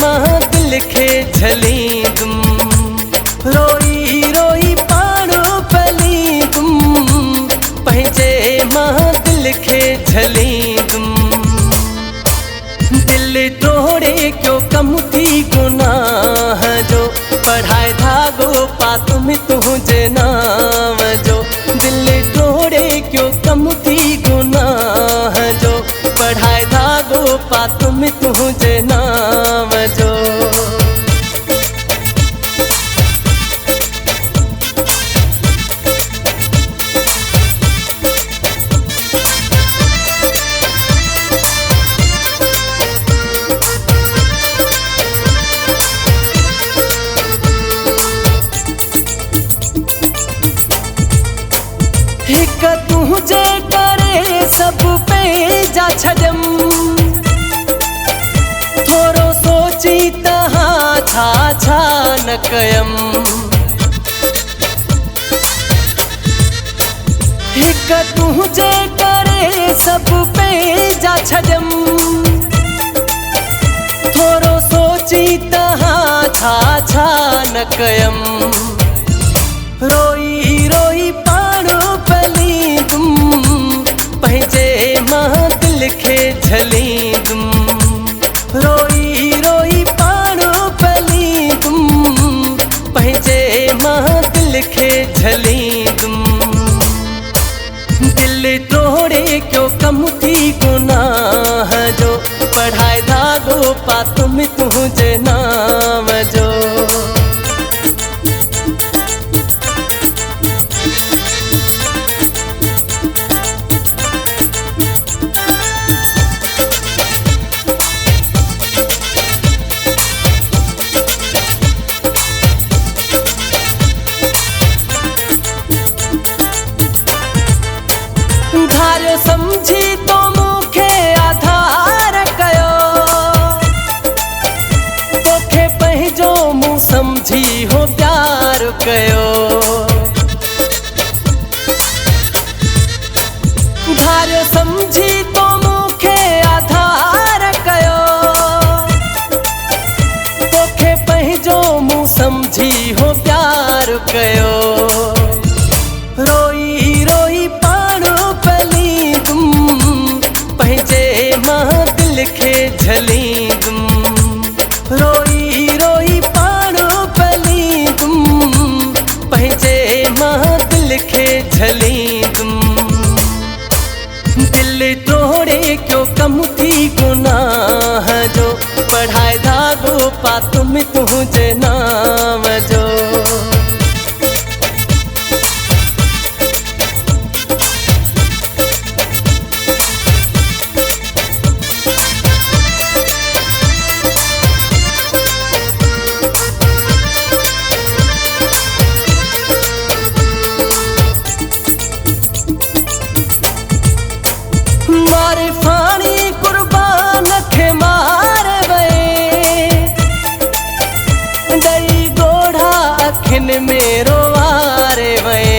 मां दिल खे झलींदुम, रोई रोई पाणो पलींदुम, पंहिंजे मां दिल खे झलींदुम। दिल तोड़े क्यों कम थी गुनाह जो, पढ़ाए धागो पातुम तुझे नाम जो। दिल तोड़े क्यों कम थी गुनाह जो, पढ़ाए धागो पातुम तुझे नाम जो। हिक तुझे करे सब पे जा छजम, थोरो सोची तहां छा छा न कयम। हिक तुझे करे सब पे जा छजम, थोरो सोची तहां छा छा न कयम। रोई रोई पाणो पलींदुम, पंहिंजे मां दिल खे झलींदुम, रोई रोई पाणो पलींदुम, पंहिंजे मां दिल खे झलींदुम। दिल तोड़े क्यों कम थी गुनाह जो, पढ़ाए धागो पातुम तुझे नाम जो। धारियो समझी तो मूंखे आधार कयो, तोखे पंहिंजो मूं समझी हो प्यार कयो। धारियो समझी तो मूंखे आधार कयो, तोखे पंहिंजो मूं समझी हो प्यार कयो। रोई रोई पाणो पलींदुम, पंहिंजे मां दिल खे झलींदुम, रोई रोई पाणो पलींदुम, पंहिंजे मां दिल खे झलींदुम। दिल तोड़े क्यों कम थी गुनाह जो, पढ़ाए धागो पातुम तुझे नाम जो। मारे फाणी कुर्बान खे मार वए, दई गोढ़ा अखिन में रोवारे वए।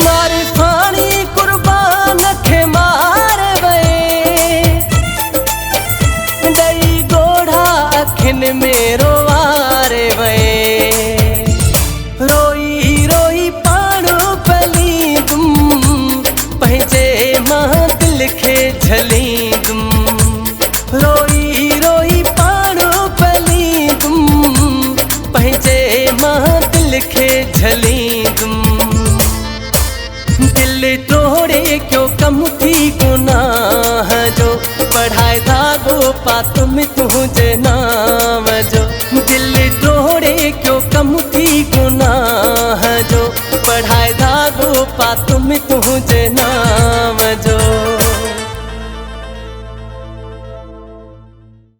मारे फाणी कुर्बान खे मार वए, दई गोढ़ा अखिन में रोवारे वए। रोई रोई पाणो पलींदुम, पंहिंजे मां दिल खे झलींदुम, रोई रोई पाणो पलींदुम, पंहिंजे मां दिल खे झलींदुम। दिल तोड़े क्यों कम थी गुनाह जो, पढ़ाए धागो पातुम तुझे नाम जो। दिल तोड़े क्यों कम थी गुनाह